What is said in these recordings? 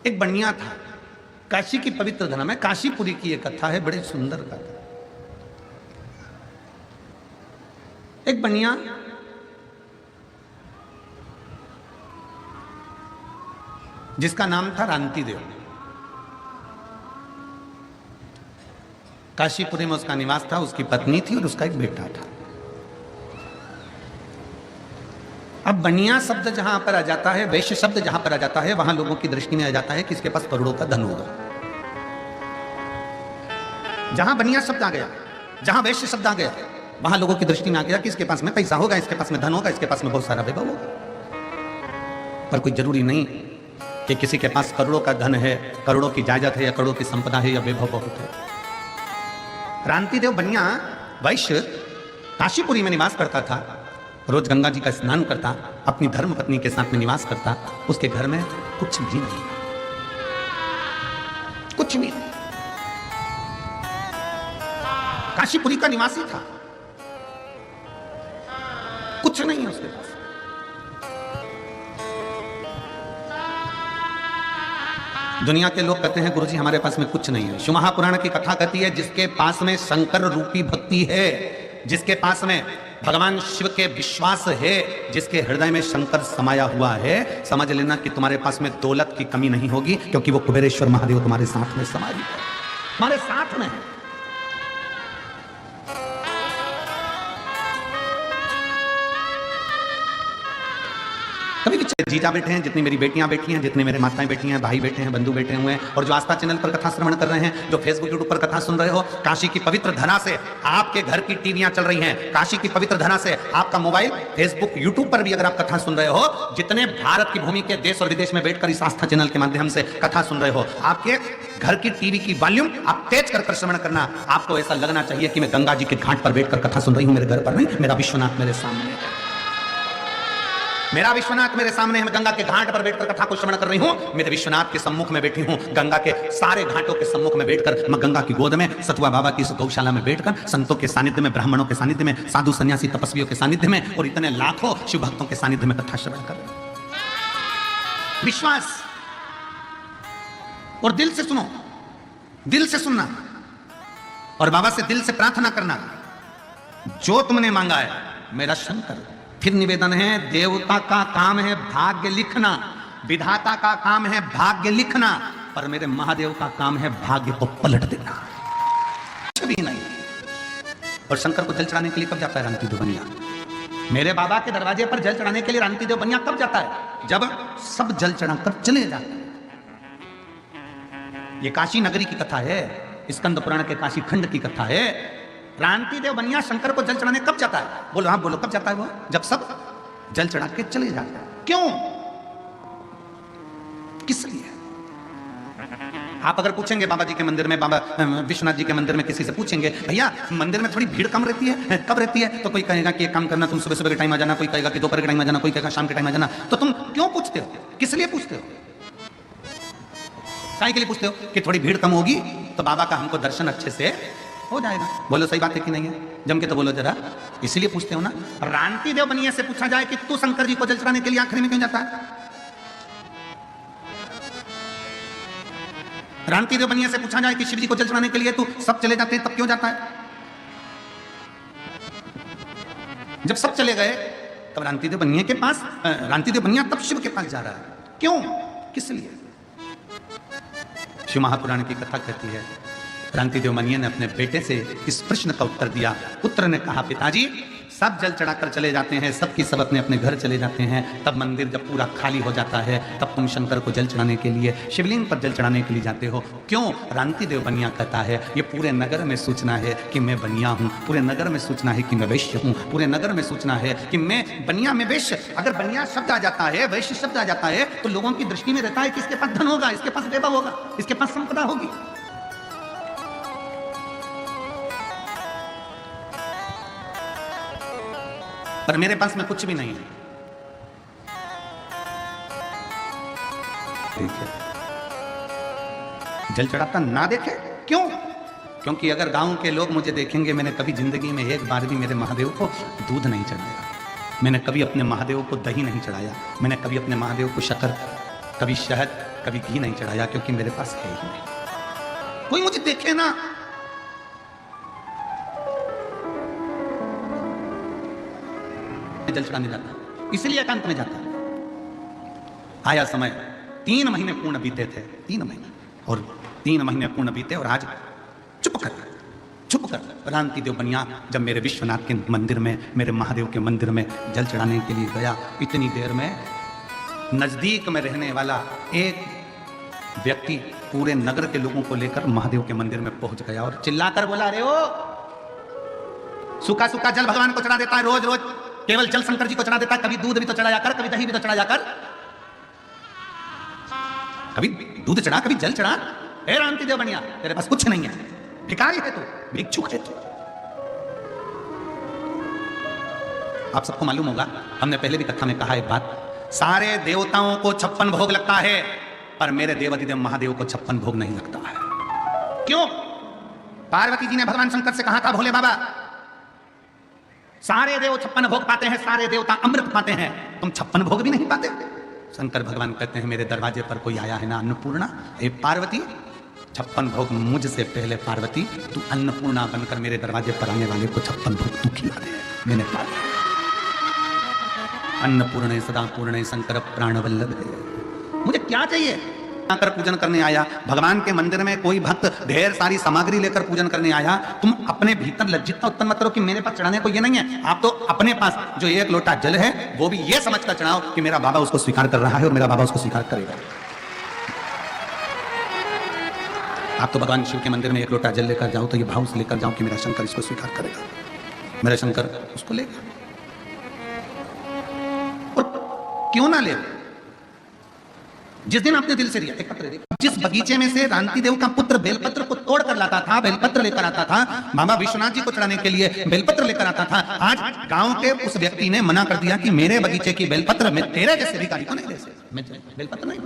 एक बनिया था, काशी की पवित्र धरा में काशीपुरी की एक कथा है, बड़ी सुंदर कथा। एक बनिया जिसका नाम था रांतिदेव, काशीपुरी में उसका निवास था, उसकी पत्नी थी और उसका एक बेटा था। अब बनिया शब्द जहां पर आ जाता है, वैश्य शब्द जहां पर आ जाता है, वहां लोगों की दृष्टि में आ जाता है कि इसके पास करोड़ों का धन होगा। जहां बनिया शब्द आ गया, जहां वैश्य शब्द आ गया, वहां लोगों की दृष्टि में आ गया कि इसके पास में पैसा होगा, इसके पास में धन होगा, इसके पास में बहुत सारा वैभव होगा। पर कोई जरूरी नहीं कि किसी के पास करोड़ों का धन है, करोड़ों की जायदाद है, या करोड़ों की संपदा है, या वैभव बहुत है। रांतिदेव बनिया वैश्य काशीपुरी में निवास करता था, रोज गंगा जी का स्नान करता, अपनी धर्म पत्नी के साथ में निवास करता। उसके घर में कुछ भी नहीं, कुछ भी नहीं। काशीपुरी का निवासी था, कुछ नहीं है उसके पास। दुनिया के लोग कहते हैं गुरुजी हमारे पास में कुछ नहीं है। शिव महापुराण की कथा कहती है जिसके पास में शंकर रूपी भक्ति है, जिसके पास में भगवान शिव के विश्वास है, जिसके हृदय में शंकर समाया हुआ है, समझ लेना कि तुम्हारे पास में दौलत की कमी नहीं होगी, क्योंकि वो कुबेरेश्वर महादेव तुम्हारे साथ में समाहित है, तुम्हारे साथ में है। कभी भी जीजा बैठे हैं, जितनी मेरी बेटियां बैठी हैं, जितने मेरे माताएं बैठी हैं, भाई बैठे हैं, बंधु बैठे हुए हैं, और जो आस्था चैनल पर कथा श्रवण कर रहे हैं, जो फेसबुक यूट्यूब पर कथा सुन रहे हो, काशी की पवित्र धरा से आपके घर की टीवियां चल रही हैं, काशी की पवित्र धरा से आपका मोबाइल फेसबुक यूट्यूब पर भी अगर आप कथा सुन रहे हो, जितने भारत की भूमि के देश और विदेश में बैठकर इस आस्था चैनल के माध्यम से कथा सुन रहे हो, आपके घर की टीवी की वॉल्यूम आप तेज कर श्रवण करना। आपको ऐसा लगना चाहिए कि मैं गंगा जी के घाट पर बैठकर कथा सुन रही हूं, मेरे घर पर नहीं, मेरा विश्वनाथ मेरे सामने है, मेरा विश्वनाथ मेरे सामने है। मैं गंगा के घाट पर बैठकर कथा को श्रवण कर रही हूं, मेरे विश्वनाथ के सम्मुख में बैठी हूं, गंगा के सारे घाटों के सम्मुख में बैठकर, मैं गंगा की गोद में, सतुआ बाबा की गौशाला में बैठकर, संतों के सानिध्य में, ब्राह्मणों के सानिध्य में, साधु सन्यासी तपस्वियों के सानिध्य में, और इतने लाखों शिव भक्तों के सानिध्य में कथा श्रवण कर रहे हैं। विश्वास और दिल से सुनो, दिल से सुनना, और बाबा से दिल से प्रार्थना करना, जो तुमने मांगा है मेरा शंकर। फिर निवेदन है, देवता का काम है भाग्य लिखना, विधाता का काम है भाग्य लिखना, पर मेरे महादेव का काम है भाग्य को पलट देना, कुछ भी नहीं। और शंकर को जल चढ़ाने के लिए कब जाता है रांतिदेव बनिया? मेरे बाबा के दरवाजे पर जल चढ़ाने के लिए रांतिदेव बनिया कब जाता है? जब सब जल चढ़ाकर चले जाते हैं। ये काशी नगरी की कथा है, स्कंद पुराण के काशी खंड की कथा है। रांतिदेव बनिया शंकर को जल चढ़ाने कब जाता है? बोलो, हाँ बोलो, कब जाता है वो? जब सब जल चढ़ा के चले जाते हैं। क्यों, किस लिए? आप अगर पूछेंगे बाबा जी के मंदिर में, बाबा विश्वनाथ जी के मंदिर में किसी से पूछेंगे, भैया मंदिर में थोड़ी भीड़ कम रहती है, कब रहती है? तो कोई कहेगा कि एक काम करना, तुम सुबह सुबह के टाइम आ जाना, कोई कहेगा कि दोपहर के टाइम आ जाना, कोई कहेगा शाम के टाइम आ जाना। तो तुम क्यों पूछते हो? किस लिए पूछते हो? काहे के लिए पूछते हो? कि थोड़ी भीड़ कम होगी तो बाबा का हमको दर्शन अच्छे से हो जाएगा। बोलो सही बात है कि नहीं है? जम के तो बोलो जरा, इसीलिए पूछते हो ना। रांतिदेव बनिया से पूछा जाए कि तू शंकर जी को जल चढ़ाने के लिए आखिरी में क्यों जाता है? रांतिदेव बनिया से पूछा जाए कि शिव जी को जल चढ़ाने के लिए तू सब चले जाते हैं तब क्यों जाता है? जब सब चले गए तब रांतिदेव बनिया के पास, रांतिदेव बनिया तब शिव के पास जा रहा है। क्यों, किस लिए? शिव महापुराण की कथा कहती है, रांतिदेव बनिया ने अपने बेटे से इस प्रश्न का उत्तर दिया। पुत्र ने कहा, पिताजी सब जल चढ़ाकर चले जाते हैं, सबकी सब अपने अपने घर चले जाते हैं, तब मंदिर जब पूरा खाली हो जाता है तब तुम शंकर को जल चढ़ाने के लिए, शिवलिंग पर जल चढ़ाने के लिए जाते हो, क्यों? रांतिदेव बनिया कहता है, ये पूरे नगर में सूचना है कि मैं बनिया हूँ, पूरे नगर में सूचना है कि मैं वैश्य हूँ, पूरे नगर में सूचना है कि मैं बनिया में वैश्य। अगर बनिया शब्द आ जाता है, वैश्य शब्द आ जाता है, तो लोगों की दृष्टि में रहता है कि इसके पास धन होगा, इसके पास वैभव होगा, इसके पास संपदा होगी। पर मेरे पास में कुछ भी नहीं है। ठीक है, जल चढ़ाता ना देखे, क्यों? क्योंकि अगर गांव के लोग मुझे देखेंगे, मैंने कभी जिंदगी में एक बार भी मेरे महादेव को दूध नहीं चढ़ाया, मैंने कभी अपने महादेव को दही नहीं चढ़ाया, मैंने कभी अपने महादेव को शक्कर कभी शहद कभी घी नहीं चढ़ाया, क्योंकि मेरे पास है ही नहीं। कोई मुझे देखे ना, जल चढ़ाने जाता, इसलिए एकांत में जाता। आया समय, 3 महीने पूर्ण बीते थे, 3 महीने, और 3 महीने पूर्ण बीते, और आज चुप कर रांति देव बनिया जब मेरे विश्वनाथ के मंदिर में, मेरे महादेव के मंदिर में जल चढ़ाने के लिए गया, इतनी देर में नजदीक में रहने वाला एक व्यक्ति पूरे नगर के लोगों को लेकर महादेव के मंदिर में पहुंच गया और चिल्लाकर बोला, अरे ओ, सूखा सूखा जल भगवान को चढ़ा देता है रोज रोज, केवल जल शंकर जी को चढ़ा देता है, कभी दूध भी तो चढ़ाया कर, कभी दही भी तो चढ़ाया कर, कभी दूध चढ़ा, कभी जल चढ़ा। हे रांति देव बनिया, तेरे पास कुछ नहीं है, भिखारी है तू, भिक्षुक है तू। आप सबको मालूम होगा, हमने पहले भी कथा में कहा एक बात, सारे देवताओं को 56 भोग लगता है, पर मेरे देवाधिदेव महादेव को 56 भोग नहीं लगता है। क्यों? पार्वती जी ने भगवान शंकर से कहा था, भोले बाबा सारे देव 56 भोग पाते हैं, सारे देवता अमृत पाते हैं, तुम 56 भोग भी नहीं पाते। शंकर भगवान कहते हैं, मेरे दरवाजे पर कोई आया है ना अन्नपूर्णा, हे पार्वती 56 भोग मुझसे पहले पार्वती तू अन्नपूर्णा बनकर मेरे दरवाजे पर आने वाले को 56 भोग तू खिला दे। मैंने पा लिया। अन्नपूर्णे सदा पूर्णे शंकर प्राणवल्लभ, मुझे क्या चाहिए? आकर पूजन करने आया, भगवान के मंदिर में कोई भक्त ढेर सारी सामग्री लेकर पूजन करने आया, तुम अपने भीतर लज्जित उत्पन्न मत करो कि मेरे पास चढ़ाने को ये नहीं है। आप तो अपने पास जो 1 लोटा जल है वो भी ये समझकर चढ़ाओ कि मेरा बाबा उसको स्वीकार कर रहा है और मेरा बाबा उसको स्वीकार करेगा। आप तो भगवान शिव के मंदिर में 1 लोटा जल लेकर जाओ तो ये भाव से लेकर जाओ कि मेरा शंकर इसको स्वीकार करेगा, मेरा शंकर उसको लेगा। और क्यों ना ले? जिस दिन आपने दिल से दिया, एक पत्र दे, जिस बगीचे में से रांति देव का पुत्र बेलपत्र को तोड़ कर लाता था, बेलपत्र लेकर आता था, बाबा विश्वनाथ जी को चढ़ाने के लिए बेलपत्र लेकर आता था, आज गांव के उस व्यक्ति ने मना कर दिया कि मेरे बगीचे की बेलपत्र मैं तेरे जैसे भिखारी को नहीं दे सकता, मैं बेलपत्र नहीं,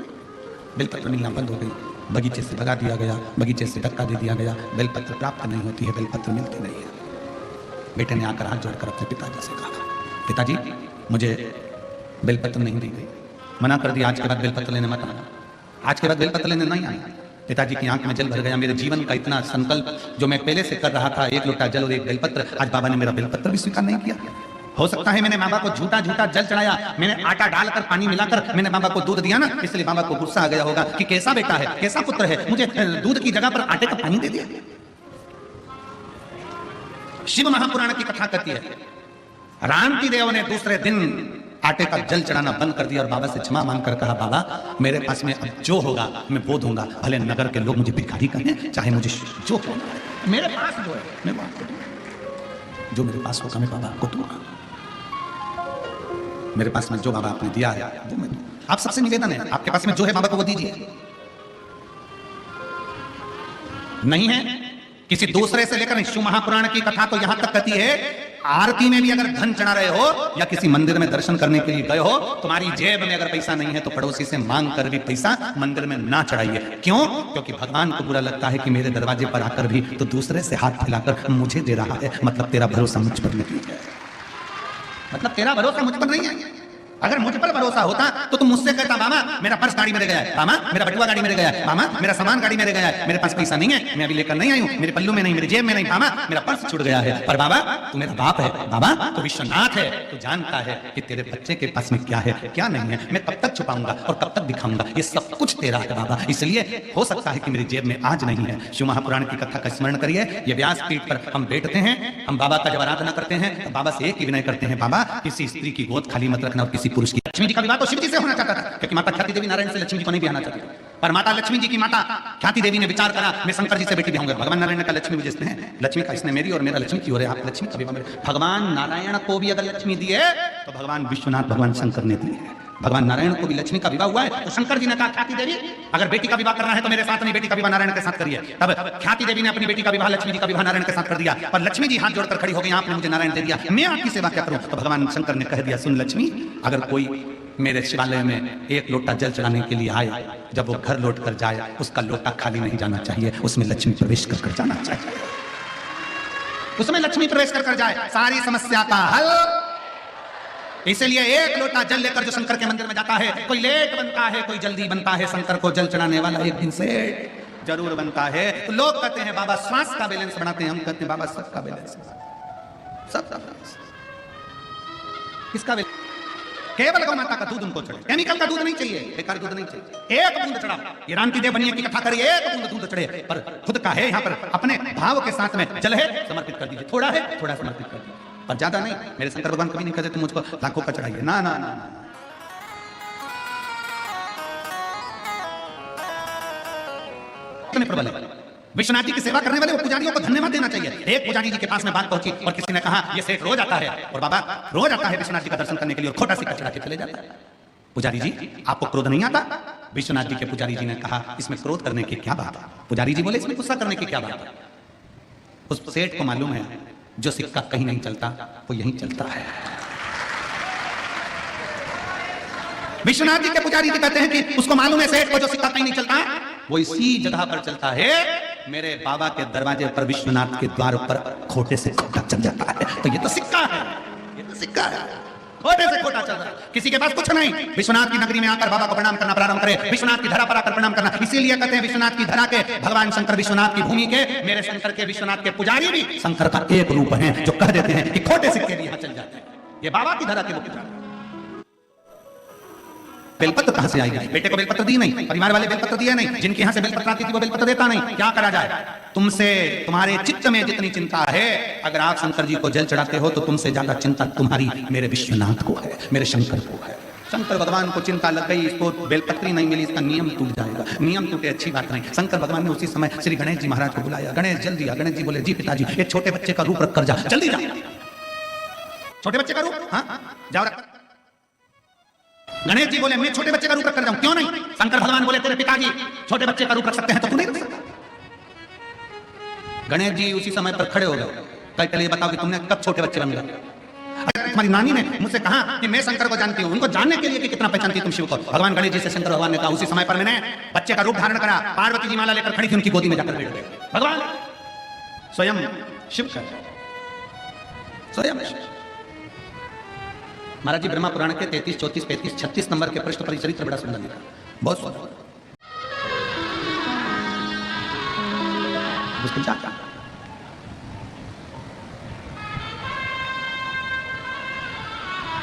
बेलपत्र मिलना बंद हो गई, बगीचे से भगा दिया गया, बगीचे से धक्का दे दिया गया, बेलपत्र प्राप्त नहीं होती है, बेलपत्र मिलती नहीं है। बेटे ने आकर हाथ जोड़कर अपने पिताजी से कहा, पिताजी मुझे बेलपत्र नहीं दी गई, मना कर दिया, आज के बाद बेलपत्र लेने मत आना, आज के बाद बेलपत्र लेने नहीं आना। पिताजी की आंख में जल भर गया, मेरे जीवन का इतना संकल्प जो मैं पहले से कर रहा था, 1 लोटा जल और 1 बेलपत्र, आज बाबा ने मेरा बेलपत्र भी स्वीकार नहीं किया। हो सकता है मैंने बाबा को झूठा झूठा जल चढ़ाया, मैंने आटा डालकर पानी मिलाकर मैंने बाबा को दूध दिया ना, इसलिए बाबा को गुस्सा आ गया होगा कि कैसा बेटा है, कैसा पुत्र है, मुझे दूध की जगह पर आटे का पानी दे दिया। शिव महापुराण की कथा कहती है, रांति देव ने दूसरे दिन आटे का जल चढ़ाना बंद कर दिया और बाबा से क्षमा मांगकर कहा, बाबा मेरे पास में अब जो होगा मैं वो दूंगा, भले नगर के लोग मुझे भिखारी कहें, चाहे मुझे जो होगा मेरे पास जो है मैं वो आपको दूंगा, जो मेरे पास होगा मैं बाबा आपको दूंगा, मेरे पास में जो बाबा आपने दिया है वो मैं दूंगा। आप सबसे निवेदन है, आपके पास में जो है बाबा को वो दीजिए, नहीं है किसी दूसरे से लेकर। शिव महापुराण की कथा तो यहां तक कहती है, आरती में भी अगर धन चढ़ा रहे हो या किसी मंदिर में दर्शन करने के लिए गए हो, तुम्हारी जेब में अगर पैसा नहीं है तो पड़ोसी से मांग कर भी पैसा मंदिर में ना चढ़ाइए। क्यों? क्योंकि भगवान को बुरा लगता है कि मेरे दरवाजे पर आकर भी तो दूसरे से हाथ फैलाकर मुझे दे रहा है, मतलब तेरा भरोसा मुझ पर नहीं है, मतलब तेरा भरोसा मुझ पर नहीं है। अगर मुझ पर भरोसा होता तो तुम मुझसे कहता, मामा मेरा पर्स गाड़ी में रह गया है, मामा मेरा बटुआ गाड़ी में रह गया है, मामा मेरा सामान गाड़ी में रह गया है, मेरे पास पैसा नहीं है, मैं अभी लेकर नहीं आई हूं, मेरे पल्लू में नहीं, मेरी जेब में नहीं, मामा मेरा पर्स छूट गया है। पर बाबा तू मेरा बाप है, बाबा तू विश्वनाथ है, तू जानता है कि तेरे बच्चे के पास में क्या है क्या नहीं है, मैं कब तक छुपाऊंगा और कब तक दिखाऊंगा, ये सब कुछ तेरा है बाबा, इसलिए हो सकता है कि मेरी जेब में आज नहीं है। शिव महापुराण की कथा का स्मरण करिए, ये व्यास पीठ पर हम बैठते हैं, हम बाबा का जब आराधना करते हैं तो बाबा से एक ही विनय करते हैं, बाबा किसी स्त्री की गोद खाली मत रखना और किसी पुरुष की। लक्ष्मी जी का विवाह तो शिव जी से होना चाहता था, क्योंकि माता ख्याति देवी नारायण से लक्ष्मी जी को नहीं ब्याहना चाहती, पर माता लक्ष्मी जी की माता ख्याति देवी ने विचार करा, मैं शंकर जी से बेटी ब्याहूंगा। भगवान नारायण का लक्ष्मी मुझे स्नेह है, लक्ष्मी का इसने मेरी और मेरा लक्ष्मी की हो रहा है, आप लक्ष्मी का विवाह मेरे। भगवान नारायण को भी अगर लक्ष्मी दी है तो भगवान विश्वनाथ भगवान शंकर ने दी है। भगवान नारायण को भी लक्ष्मी का विवाह हुआ है, तो शंकर जी ने कहा, ख्याति देवी अगर बेटी का विवाह करना है तो मेरे साथ नहीं, बेटी का विवाह नारायण के साथ करिए। तब ख्याति देवी ने अपनी बेटी का विवाह लक्ष्मी जी का विवाह नारायण के साथ कर दिया, पर लक्ष्मी जी हाथ जोड़कर खड़ी हो गई, आपने मुझे नारायण दे दिया, मैं आपकी सेवा क्या करूं? तो भगवान शंकर ने कह दिया, सुन लक्ष्मी, अगर कोई मेरे शिवालय में 1 लोटा जल चढ़ाने के लिए आए, जब वो घर लौट कर जाए उसका लोटा खाली नहीं जाना चाहिए, उसमें लक्ष्मी प्रवेश कर जाना चाहिए, उसमें लक्ष्मी प्रवेश कर जाए, सारी समस्या का हल इसीलिए एक लोटा जल लेकर जो शंकर के मंदिर में जाता है, कोई लेट बनता है कोई जल्दी बनता है, शंकर को जल चढ़ाने वाला एक दिन सेठ जरूर बनता है। तो लोग कहते हैं बाबा श्वास का बैलेंस बढ़ाते हैं, हम कहते हैं बाबा सबका बैलेंस, सबका बैलेंस। किसका बैलेंस? केवल गौ माता का दूध उनको चढ़े, केमिकल का दूध नहीं चाहिए, बेकार दूध नहीं चाहिए। एक बूंद चढ़ा, ये रामकी देव बनिए की कथा करिए, एक बूंद दूध चढ़े, पर खुद का है यहाँ पर अपने भाव के साथ में जल है समर्पित कर दीजिए, थोड़ा है थोड़ा समर्पित कर दीजिए, पर ज्यादा नहीं। मेरे शंकर भगवान कभी नहीं कहते तुम मुझको लाखों का चढ़ाइए, ना ना ना। प्रबल है विश्वनाथ जी की सेवा करने वाले वो पुजारियों को धन्यवाद देना चाहिए। एक पुजारी जी के पास में बात पहुंची और किसी ने कहा ये सेठ रोज आता है और बाबा रोज आता है विश्वनाथ जी का दर्शन करने के लिए और खोटा सिक्का चढ़ा के चले जाता है। पुजारी जी आपको क्रोध नहीं आता? विश्वनाथ जी के पुजारी जी ने कहा इसमें क्रोध करने की क्या बात है? पुजारी जी बोले इसमें गुस्सा करने की क्या बात है? उस सेठ को मालूम है जो सिक्का कहीं नहीं चलता वो यहीं चलता है। विश्वनाथ जी के पुजारी जी कहते हैं कि उसको मालूम है सेठ को जो सिक्का कहीं नहीं चलता वो इसी जगह पर चलता है, मेरे बाबा के दरवाजे पर विश्वनाथ के द्वार पर खोटे से खोटा चल जाता है। तो ये तो सिक्का है, ये तो सिक्का है, खोटे से खोटा चल रहा है, किसी के पास कुछ नहीं। विश्वनाथ की नगरी में आकर बाबा को प्रणाम करना प्रारंभ करे, विश्वनाथ की धरा पर आकर प्रणाम करना। इसीलिए कहते हैं विश्वनाथ की धरा के भगवान शंकर विश्वनाथ की भूमि के, मेरे शंकर के विश्वनाथ के पुजारी भी शंकर का एक रूप है जो कह देते हैं कि खोटे सिक्के भी यहां चल जाते हैं। ये बाबा की धरा के वो पुजारी। बेलपत्र कहां से आएगी? बेटे को बेलपत्र दी नहीं, परिवार वाले बेलपत्र दिए नहीं, जिनके यहां से बेलपत्र आती थी वो बेलपत्र देता नहीं। क्या करा जाए? तुमसे तुम्हारे चित्त में जितनी चिंता है, अगर आप शंकर जी को जल चढ़ाते हो तो तुमसे ज्यादा चिंता तुम्हारी मेरे विश्वनाथ को है, मेरे शंकर को है। शंकर भगवान को चिंता लग गई, इसको बेलपत्री नहीं मिली, इसका नियम टूट जाएगा। नियम टूटे अच्छी बात नहीं। शंकर भगवान ने उसी समय श्री गणेश जी महाराज को बुलाया। गणेश जल दिया। गणेश जी बोले जी पिताजी एक छोटे बच्चे का रूप रख कर जा, जल्दी जा। छोटे बच्चे का रूप? हाँ जाओ रख। गणेश जी बोले मैं छोटे बच्चे का रूप रख कर जाऊं, क्यों नहीं? शंकर भगवान बोले तेरे पिताजी छोटे बच्चे का रूप रख सकते हैं तो तू नहीं रख सकता। गणेश जी उसी समय पर खड़े हो गए। कल ये बताओ कि तुमने कब छोटे बच्चे बन गए? तुम्हारी नानी ने मुझसे कहा कि मैं शंकर को जानती हूं, उनको जानने के लिए कि कितना पहचानती तुम शिव को। भगवान गणेश जी से शंकर भगवान ने कहा उसी समय पर मैंने बच्चे का रूप धारण करा। पार्वती जी माला लेकर खड़ी थी, उनकी गोदी में जाकर बैठ गए। भगवान स्वयं शिव का स्वयं महाराज जी ब्रह्मा पुराण के 33, 34, 35, 36 नंबर के पृष्ठ पर चरित्र बड़ा सुंदर लिखा, बहुत सुंदर।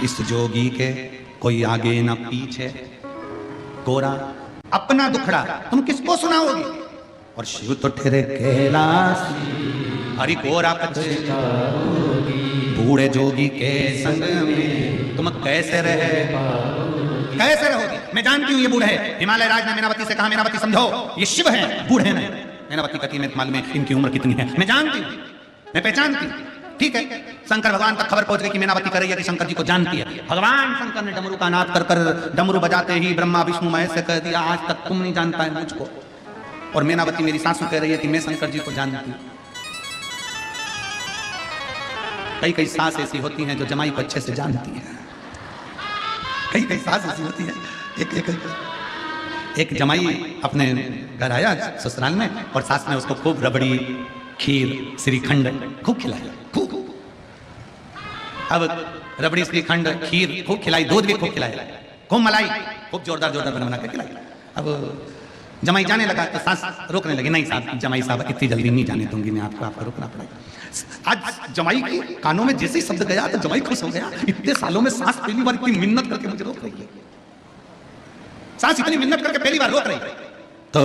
इस जोगी के कोई आगे न पीछे, गोरा अपना दुखड़ा तुम किसको सुनाओगी? और शिव तो ठहरे कैलाशी, हरि गोरा बूढ़े जोगी के संग में तुम कैसे रहोगी? मैं जानती हूँ ये बूढ़े है। हिमालय राज ने मीनावती से कहा मीनावती समझो ये शिव है, बूढ़े नहीं। मीनावती कहती है मालूम है इनकी उम्र कितनी है, मैं जानती हूँ, मैं पहचानती हूँ। ठीक है, शंकर भगवान तक खबर पहुंच गई कि मीनावती कर रही है कि शंकर जी को जानती है। भगवान शंकर ने डमरू का नाद कर कर डमरू बजाते ही ब्रह्मा विष्णु महेश से कह दिया आज तक तुम नहीं जानता है मुझको। और मीनावती मेरी सासू कह रही है कि मैं शंकर जी को जानती हूँ। कई सास ऐसी होती हैं जो जमाई को अच्छे से जानती है। कई सास ऐसी होती है। एक जमाई अपने घर आया ससुराल में और सास ने उसको खूब रबड़ी, खीर, श्रीखंड खूब खिलाया, खूब। अब रबड़ी, श्रीखंड, खीर खूब खिलाई, दूध भी खूब खिलाया, खूब मलाई, खूब जोरदार बना के खिलाई। अब जमाई जाने लगा तो सास रोकने लगी, नहीं साहब, जमाई साहब इतनी जल्दी नहीं जाने दूंगी मैं आपको रुकना पड़ेगा। आज जमाई के कानों में जैसे ही शब्द गया तो जमाई खुश हो गया। इतने सालों में सास पहली बार इतनी मिन्नत करके मुझे रोक रही है। सास इतनी मिन्नत करके पहली बार रोक रही है। तो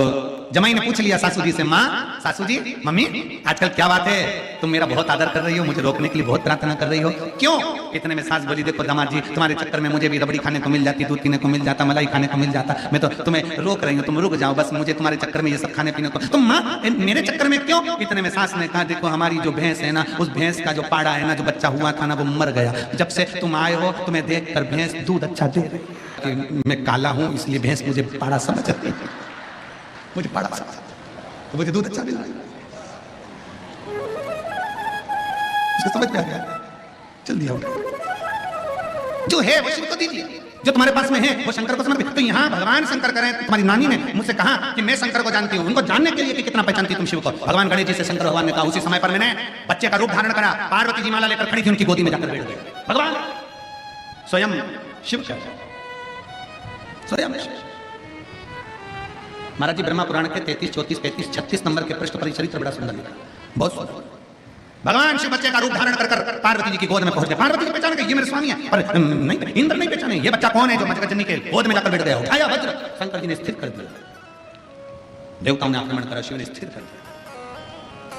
जमाई ने पूछ लिया सासू जी से, माँ, सासू जी, मम्मी, आजकल क्या बात है? तुम मेरा बहुत आदर कर रही हो, मुझे रोकने के लिए बहुत प्रार्थना कर रही हो, क्यों? इतने में सास बोली, देखो दामाद जी, तुम्हारे चक्कर में मुझे भी रबड़ी खाने को मिल जाती, दूध पीने को मिल जाता, मलाई खाने को मिल जाता, मैं तो तुम्हें रोक रही हूँ, तुम रुक जाओ बस, मुझे तुम्हारे चक्कर में ये सब खाने पीने को। तुम माँ मेरे चक्कर में क्यों? इतने में सास ने कहा, देखो हमारी जो भैंस है ना, उस भैंस का जो पाड़ा है ना, जो बच्चा हुआ था ना, वो मर गया। जब से तुम आए हो तुम्हें देख कर भैंस दूध अच्छा दे रही है। मैं काला हूँ इसलिए भैंस मुझे पाड़ा समझ रही है, मुझे पाड़ा समझ, तो मुझे दूध अच्छा मिल रहा है। समझ में आ गया? चल दिया जो है वो शिव को दीजिए, जो तुम्हारे पास में है वो शंकर को समर्पित। तो यहाँ भगवान शंकर करें, तुम्हारी नानी ने मुझसे कहा कि मैं शंकर को जानती हूँ, उनको जानने के लिए कि कितना पहचानती तुम शिव को। भगवान गणेश जी से शंकर भगवान ने कहा उसी समय पर मैंने बच्चे का रूप धारण करा। पार्वती जी माला लेकर खड़ी थी, उनकी गोदी में जाकर बैठ गए। भगवान स्वयं शिव का, स्वयं शिव। महाराज जी ब्रह्मा पुराण के 33, 34, 35, 36 नंबर के पृष्ठ पर चरित्र बड़ा सुंदर लिखा, बहुत सुंदर। भगवान शिव बच्चे का रूप धारण कर पार्वती जी की गोद में पहुंच गए। पार्वती जी पहचान गए ये मेरे स्वामी है, पर नहीं, इंद्र नहीं पहचाने ये बच्चा कौन है जो मजगजनी के गोद में जाकर बैठ गया। उठाया वज्र, शंकर जी ने स्थिर कर दिया। देवताओं ने आक्रमण करा, शिव ने स्थिर कर दिया।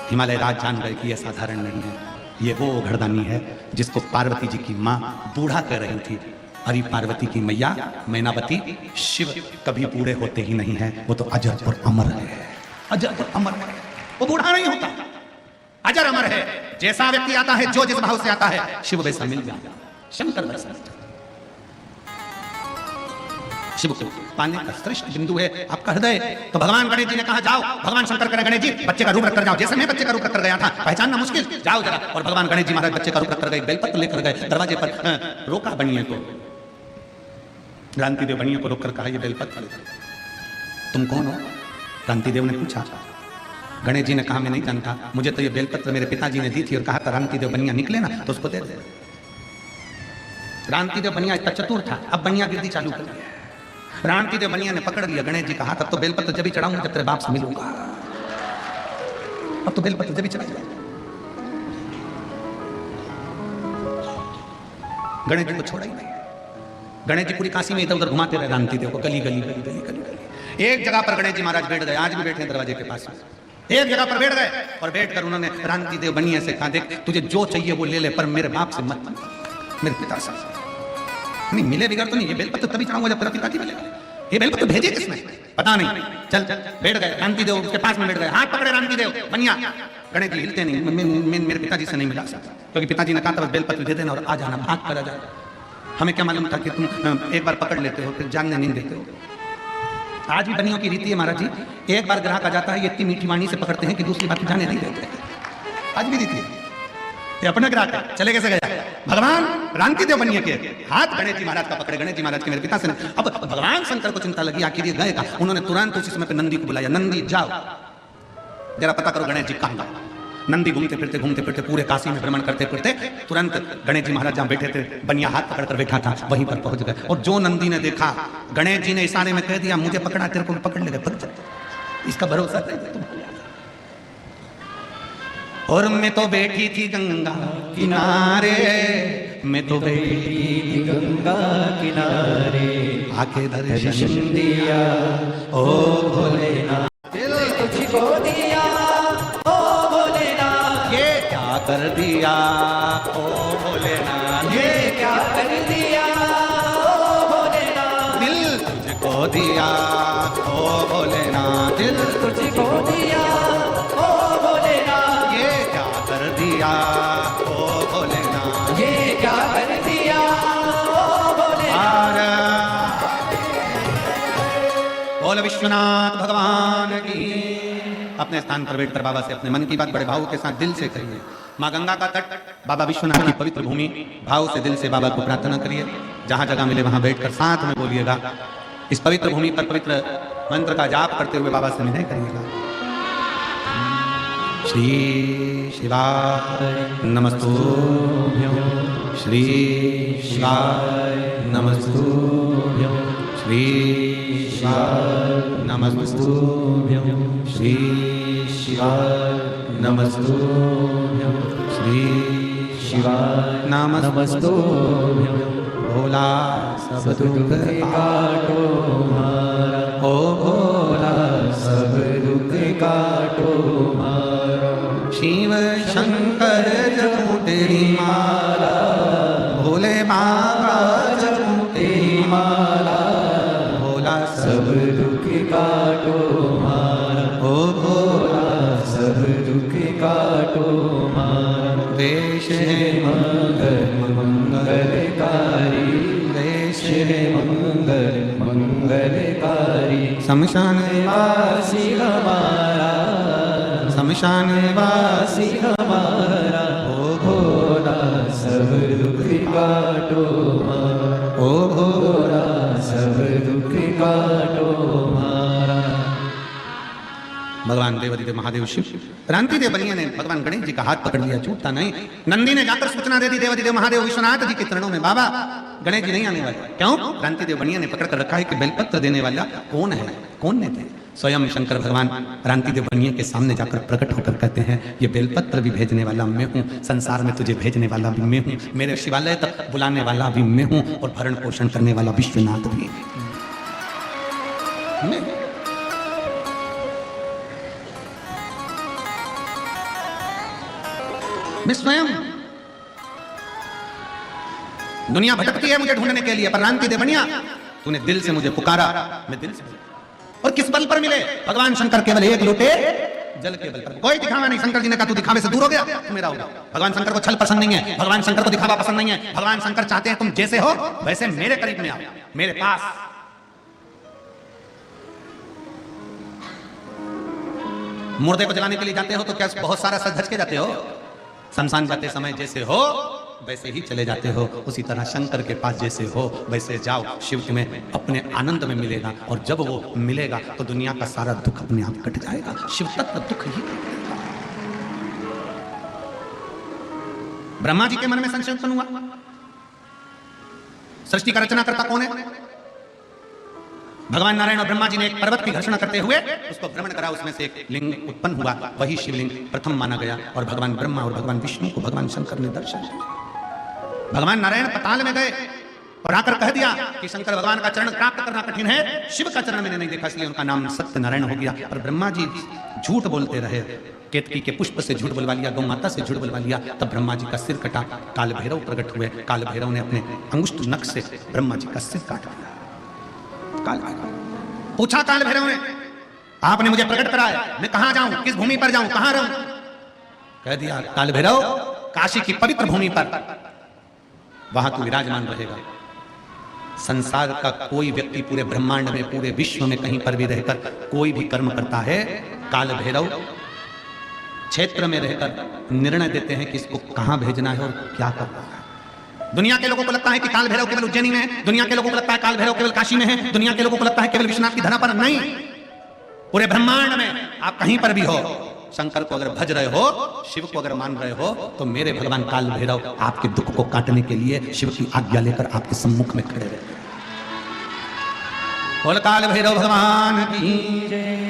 हिमालय राज जान गए कि यह साधारण नहीं है, ये वो घरदानी है जिसको पार्वती जी की मां बूढ़ा कह रही थी। अरे पार्वती की मैया मैनावती, शिव कभी बूढ़े होते ही नहीं है, वो तो अजर और अमर है, अजर और अमर है, वो बूढ़ा नहीं होता, अजर अमर है। जैसा व्यक्ति आता है, जो जिस भाव से आता है, शिव वैसा मिल जाता, शंकर वैसा। शिव को पाने का श्रेष्ठ बिंदु है आपका हृदय। तो भगवान गणेश जी ने कहा जाओ, भगवान शंकर कह रहे गणेश जी बच्चे का रूप रखकर जाओ, जैसे मैं बच्चे का रूप रखकर गया था, पहचानना मुश्किल, जाओ जरा। और भगवान गणेश जी महाराज बच्चे का रूप रखकर गए, बेलपत्र लेकर गए, दरवाजे पर रोका बनिए को, क्रांति देव बनिए को रोककर कहा ये बेलपत्र लेकर। तुम कौन हो? क्रांति देव ने पूछा। गणेश जी ने कहा मैं नहीं जानता, मुझे तो ये बेलपत्र मेरे पिताजी ने दी थी और कहा क्रांति देव बनिया निकले ना तो उसको दे दे। क्रांति देव बनिया इतना चतुर था, अब बनिया गिरदी चालू कर दिया। क्रांति देव बनिया ने पकड़ लिया गणेश जी का हाथ, अब तो बेलपत्र जब भी चढ़ाऊंगा जब तेरे बाप से मिलूंगा, अब तो बेलपत्र जब भी चढ़ाऊंगा। गणेश जी को छोड़ा ही नहीं। गणेश जी पूरी काशी में इधर उधर घुमाते रहे क्रांति देव को, गली गली गली गली गली गली। एक जगह पर गणेश जी महाराज बैठ गए, आज भी बैठे दरवाजे के पास, एक जगह पर बैठ गए और बैठकर उन्होंने क्रांति देव बनिया से कहा देख तुझे जो चाहिए वो ले ले, पर मेरे बाप से मत, मेरे पिता से नहीं मिले बिगड़ तो नहीं। ये बेलपत्र तभी चढ़ाऊंगा जब तेरा पिताजी मिलेगा। ये बेलपत्र भेजे किसने पता नहीं। चल बैठ गए, क्रांति देव उसके पास में बैठ गए, हाथ पकड़े क्रांति देव बनिया। गणेश जी हिलते नहीं, मेरे पिताजी से नहीं मिला सकता, क्योंकि पिताजी ने कहा था बस बेलपत्र दे देना और आ जाना, भाग कर आ जाए। हमें क्या मालूम था कि तुम एक बार पकड़ लेते हो फिर जानने नहीं देते हो। आज भी बनियों की रीति है महाराज जी, एक बार ग्राहक आ जाता है ये इतनी मीठी वाणी से पकड़ते हैं कि दूसरी बात जाने नहीं देते। आज भी रीति है, ये अपना ग्राहक है, चले कैसे गया। भगवान क्रांति देव बनिया के हाथ गणेश जी महाराज का पकड़े, गणेश जी महाराज के मेरे पिता से नहीं। अब भगवान शंकर को चिंता लगी आखिर ये गए का, उन्होंने तुरंत उसी समय पे नंदी को बुलाया, नंदी जाओ जरा पता करो गणेश जी कहाँ गए। नंदी घूमते फिरते पूरे काशी में भ्रमण करते फिरते तुरंत गणेश जी महाराज जहाँ बैठे थे बनिया हाथ पकड़कर बैठा था वहीं पर पहुंच गए। और जो नंदी ने देखा, गणेश जी ने इशारे में कह दिया मुझे पकड़ा, तेरे को पकड़ लेगा, पकड़ जा, इसका भरोसा नहीं तुम। और मैं तो बैठी थी गंगा किनारे, मैं तो बैठी थी गंगा किनारे, आके दर्शन दिया ओ भोलेनाथ, तुझको दिया ओ भोलेनाथ, ये क्या कर दिया ओ भोलेनाथ, ये क्या कर दिया ओ भोलेनाथ, दिल तुझको दिया ओ भोलेनाथ, दिल तुझको दिया ओ भोलेनाथ, ये क्या कर दिया ओ भोलेनाथ, ये क्या कर दिया ओ भोलेनाथ। बोल विश्वनाथ भगवान की। अपने स्थान पर बैठकर बाबा से अपने मन की बात बड़े भाव के साथ दिल से करिए। माँ गंगा का तट, बाबा विश्वनाथ की पवित्र भूमि, भाव से दिल से बाबा को प्रार्थना करिए। जहां जगह मिले वहां बैठकर साथ में बोलिएगा। इस पवित्र भूमि पर पवित्र मंत्र का जाप करते हुए बाबा से विनय करिएगा। श्री शिवाय नमस्तुभ्यं, श्री शिवाय नमस्तुभ्यं, श्री शिवाय नमस्तुभ्यं, श्री शिवाय नमस्तुभ्यं, श्री शिवाय नमस्तुभ्यं। भोला सब दुख काटो मारा, ओ भोला सब दुख काटो मारा, शिव शंकर जपू तेरी माला, भोले बाबा जपू तेरी माला, भोला सब दुख काटो मारा, ओ भोला सब दुख काटो मारा। देश मंगल मंगलकारी, देश मंगल मंगलकारी, शमशान वासी हमारा, शमशान वासी हमारा, ओ भोला सब दुख काटो मारा, ओ भोला सब दुख काटो मारा। भगवान देवादिदेव महादेव शिव क्रांति देव बनिया ने भगवान गणेश जी का हाथ पकड़ लिया, छूटता नहीं। नंदी ने जाकर सूचना दे दी देवादिदेव महादेव विश्वनाथ जी के चरणों में, बाबा गणेश जी नहीं आने वाले। क्यों? क्रांति देव बनिया ने पकड़ कर रखा है कि बेलपत्र देने वाला कौन है, कौन ने थे? स्वयं शंकर भगवान क्रांति देव बनिया के सामने जाकर प्रकट होकर कहते हैं, ये बेलपत्र भी भेजने वाला मैं हूँ, संसार में तुझे भेजने वाला भी मैं हूँ, मेरे शिवालय तक बुलाने वाला भी मैं हूँ, और भरण पोषण करने वाला विश्वनाथ भी मैं। मैं स्वयं। दुनिया भटकती है मुझे ढूंढने के लिए, पर क्रांति देव बनिया तूने दिल से मुझे पुकारा, मैं दिल से। और किस बल पर मिले? भगवान शंकर केवल एक लोटे जल के बल पर। कोई दिखावा नहीं। शंकर जी ने कहा तू दिखावे से दूर हो गया, तू मेरा हो गया। भगवान शंकर को छल पसंद नहीं है, भगवान शंकर को दिखावा पसंद नहीं है। भगवान शंकर चाहते हैं तुम जैसे हो वैसे मेरे करीब में आओ, मेरे पास। मुर्दे को जलाने के लिए जाते हो तो क्या बहुत सारा सज धज के जाते हो? शमशान जाते समय जैसे हो वैसे ही चले जाते हो। उसी तरह शंकर के पास जैसे हो वैसे जाओ, शिव तुम्हें अपने आनंद में मिलेगा, और जब वो मिलेगा तो दुनिया का सारा दुख अपने आप कट जाएगा। शिव तत्व दुख ही। ब्रह्मा जी के मन में संशय उत्पन्न हुआ, सृष्टि का रचना करता कौन है? भगवान नारायण और ब्रह्मा जी ने एक पर्वत की घर्षणा करते हुए उसको भ्रमण करा, उसमें से एक लिंग उत्पन्न हुआ, वही शिवलिंग प्रथम माना गया। और भगवान ब्रह्मा और भगवान विष्णु को भगवान शंकर ने दर्शन दिया। भगवान नारायण पताल में गए और आकर कह दिया कि शंकर भगवान का चरण प्राप्त करना कठिन है, शिव का चरण मैंने नहीं देखा, इसलिए उनका नाम सत्य नारायण हो गया। और ब्रह्मा जी झूठ बोलते रहे, केतकी के पुष्प से झूठ बुलवा लिया, गौ माता से झूठ बुलवा लिया। तब ब्रह्मा जी का सिर कटा, काल भैरव प्रकट हुए, काल भैरव ने अपने अंगुष्ठ नख से ब्रह्मा जी का सिर काट दिया। काल भैरव पूछा, काल भैरव ने आपने मुझे प्रकट कराया, मैं कहां जाऊं, किस भूमि पर जाऊं, कहां रहूं? कह दिया काल भैरव काशी की पवित्र भूमि पर, वहां तू विराजमान रहेगा। संसार का कोई व्यक्ति पूरे ब्रह्मांड में, पूरे विश्व में कहीं पर भी रहकर कोई भी कर्म करता है, काल भैरव क्षेत्र में रहकर निर्णय देते हैं कि इसको कहां भेजना है और क्या करना है। दुनिया के लोगों को लगता है कि काल भैरव केवल उज्जैनी में है, दुनिया के लोगों को लगता है काल भैरव केवल काशी में है, दुनिया के लोगों को लगता है केवल विश्वनाथ की धरा पर। नहीं, पूरे ब्रह्मांड में आप कहीं पर भी हो, शंकर को अगर भज रहे हो, शिव को अगर मान रहे हो, तो मेरे भगवान काल भैरव आपके दुख को काटने के लिए शिव की आज्ञा लेकर आपके सम्मुख में खड़े रहे। बोल काल भैरव भगवान की जय।